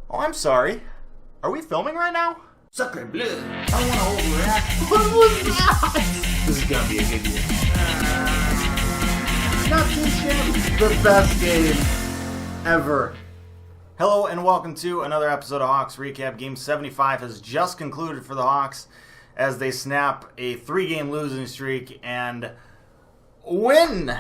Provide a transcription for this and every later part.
Oh, I'm sorry. Are we filming right now? Sucker blood. I don't want to overreact. What was that? This is gonna be a good year. Not too shabby. The best game ever. Hello and welcome to another episode of Hawks Recap. Game 75 has just concluded for the Hawks as they snap a 3-game losing streak and win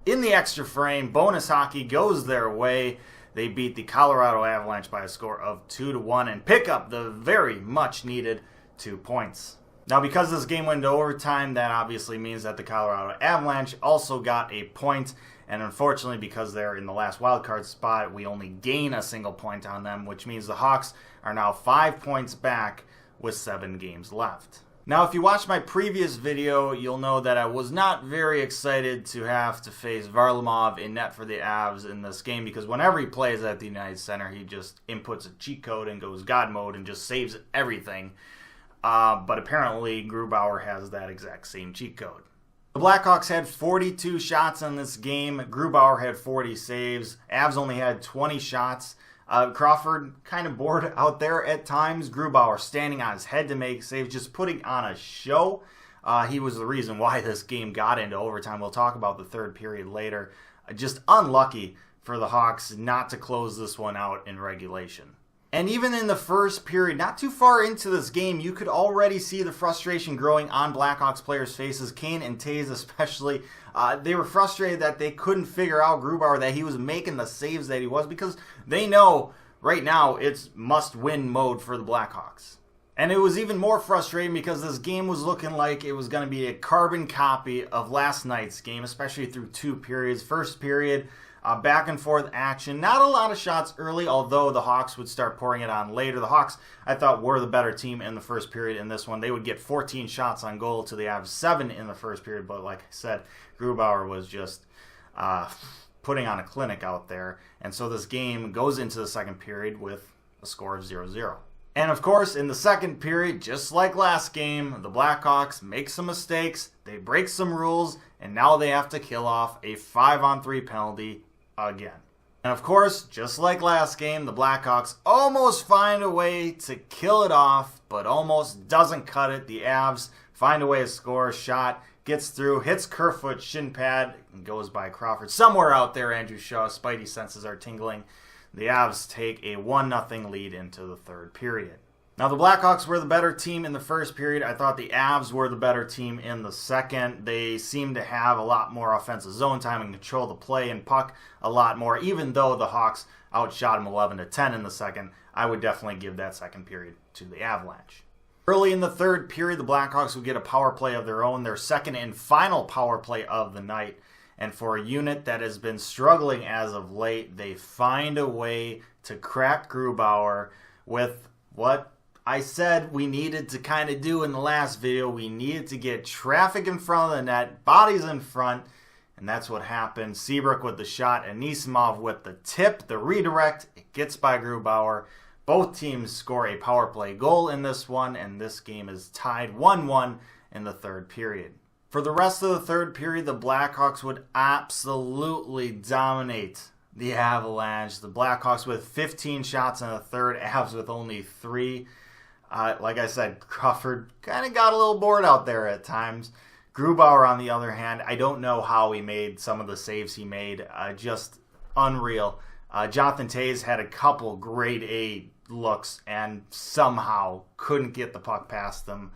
in the extra frame. Bonus hockey goes their way. They beat the Colorado Avalanche by a score of 2-1 and pick up the very much needed 2 points. Now, because this game went into overtime, that obviously means that the Colorado Avalanche also got a point. And unfortunately, because they're in the last wildcard spot, we only gain a single point on them, which means the Hawks are now 5 points back with 7 games left. Now, if you watched my previous video, you'll know that I was not very excited to have to face Varlamov in net for the Avs in this game, because whenever he plays at the United Center, he just inputs a cheat code and goes God mode and just saves everything. But apparently, Grubauer has that exact same cheat code. The Blackhawks had 42 shots in this game. Grubauer had 40 saves. Avs only had 20 shots. Crawford kind of bored out there at times. Grubauer standing on his head to make saves, just putting on a show. He was the reason why this game got into overtime. We'll talk about the third period later. Just unlucky for the Hawks not to close this one out in regulation. And even in the first period, not too far into this game, you could already see the frustration growing on Blackhawks players' faces. Kane and Taze especially, they were frustrated that they couldn't figure out Grubauer, that he was making the saves that he was, because they know right now it's must-win mode for the Blackhawks. And it was even more frustrating because this game was looking like it was going to be a carbon copy of last night's game, especially through 2 periods. First period, back and forth action. Not a lot of shots early, although the Hawks would start pouring it on later. The Hawks, I thought, were the better team in the first period in this one. They would get 14 shots on goal to the Avs 7 in the first period, but like I said, Grubauer was just putting on a clinic out there. And so this game goes into the second period with a score of 0-0. And of course, in the second period, just like last game, the Blackhawks make some mistakes, they break some rules, and now they have to kill off a 5-on-3 penalty again. And of course, just like last game, the Blackhawks almost find a way to kill it off, but almost doesn't cut it. The Avs find a way to score a shot, gets through, hits Kerfoot shin pad, and goes by Crawford. Somewhere out there, Andrew Shaw's spidey senses are tingling. The Avs take a 1-0 lead into the third period. Now, the Blackhawks were the better team in the first period. I thought the Avs were the better team in the second. They seemed to have a lot more offensive zone time and control the play and puck a lot more. Even though the Hawks outshot them 11-10 in the second, I would definitely give that second period to the Avalanche. Early in the third period, the Blackhawks would get a power play of their own, their second and final power play of the night. And for a unit that has been struggling as of late, they find a way to crack Grubauer with what I said we needed to kind of do in the last video. We needed to get traffic in front of the net, bodies in front, and that's what happened. Seabrook with the shot, Anisimov with the tip, the redirect. It gets by Grubauer. Both teams score a power play goal in this one, and this game is tied 1-1 in the third period. For the rest of the third period, the Blackhawks would absolutely dominate the Avalanche. The Blackhawks with 15 shots in the third, Avs with only 3. Like I said, Crawford kind of got a little bored out there at times. Grubauer, on the other hand, I don't know how he made some of the saves he made. Just unreal. Jonathan Taze had a couple grade A looks and somehow couldn't get the puck past them.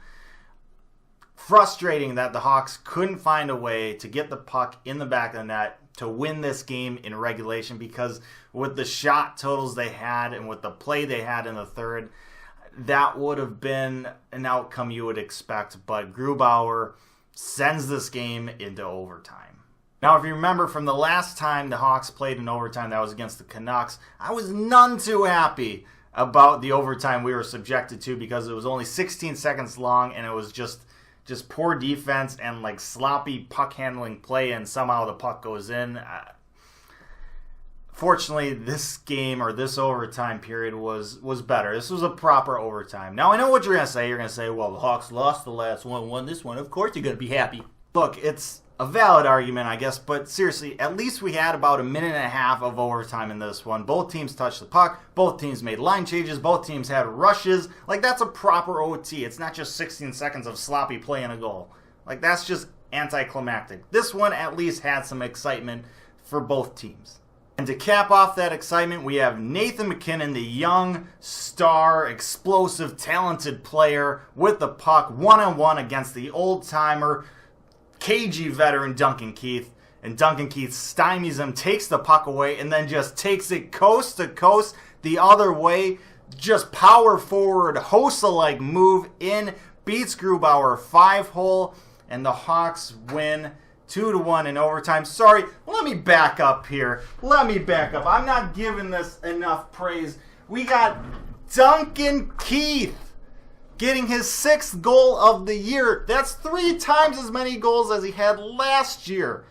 Frustrating that the Hawks couldn't find a way to get the puck in the back of the net to win this game in regulation, because with the shot totals they had and with the play they had in the third, that would have been an outcome you would expect. But Grubauer sends this game into overtime. Now, if you remember from the last time the Hawks played in overtime, that was against the Canucks, I was none too happy about the overtime we were subjected to, because it was only 16 seconds long and it was just poor defense and like sloppy puck handling play, and somehow the puck goes in. Fortunately, this game, or this overtime period, was better. This was a proper overtime. Now, I know what you're going to say. You're going to say, well, the Hawks lost the last one, won this one. Of course you're going to be happy. Look, it's a valid argument, I guess, but seriously, at least we had about a minute and a half of overtime in this one. Both teams touched the puck, both teams made line changes, both teams had rushes. Like, that's a proper OT. It's not just 16 seconds of sloppy play and a goal. Like, that's just anticlimactic. This one at least had some excitement for both teams. And to cap off that excitement, we have Nathan MacKinnon, the young, star, explosive, talented player with the puck, one-on-one against the old-timer, cagey veteran Duncan Keith. And Duncan Keith stymies him, takes the puck away, and then just takes it coast to coast the other way. Just power forward, Hossa-like move in, beats Grubauer 5-hole, and the Hawks win 2-1 in overtime. Sorry, let me back up here. I'm not giving this enough praise. We got Duncan Keith getting his 6th goal of the year. That's 3 times as many goals as he had last year.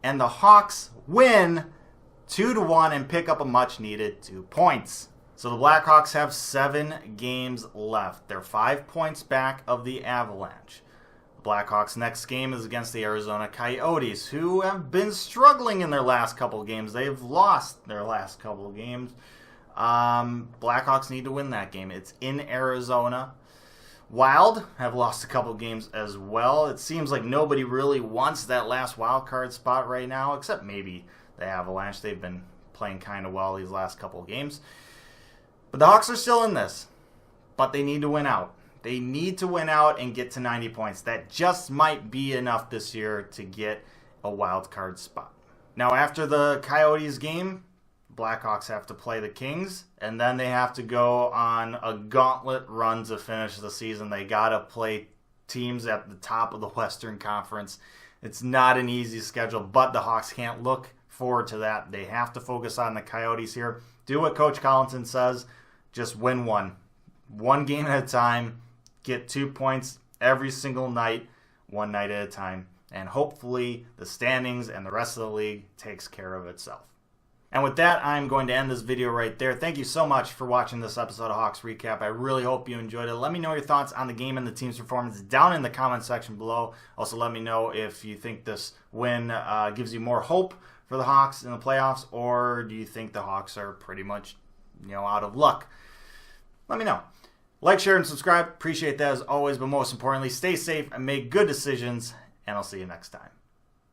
And the Hawks win 2-1 and pick up a much-needed 2 points. So the Blackhawks have 7 games left. They're 5 points back of the Avalanche. Blackhawks' next game is against the Arizona Coyotes, who have been struggling in their last couple of games. They've lost their last couple of games. Blackhawks need to win that game. It's in Arizona. Wild have lost a couple of games as well. It seems like nobody really wants that last wild card spot right now, except maybe the Avalanche. They've been playing kind of well these last couple of games. But the Hawks are still in this, but they need to win out. They need to win out and get to 90 points. That just might be enough this year to get a wild card spot. Now, after the Coyotes game, Blackhawks have to play the Kings, and then they have to go on a gauntlet run to finish the season. They got to play teams at the top of the Western Conference. It's not an easy schedule, but the Hawks can't look forward to that. They have to focus on the Coyotes here. Do what Coach Collinson says. Just win one. One game at a time. Get 2 points every single night, one night at a time. And hopefully the standings and the rest of the league takes care of itself. And with that, I'm going to end this video right there. Thank you so much for watching this episode of Hawks Recap. I really hope you enjoyed it. Let me know your thoughts on the game and the team's performance down in the comment section below. Also, let me know if you think this win gives you more hope for the Hawks in the playoffs, or do you think the Hawks are pretty much, out of luck? Let me know. Like, share, and subscribe. Appreciate that as always, but most importantly, stay safe and make good decisions, and I'll see you next time.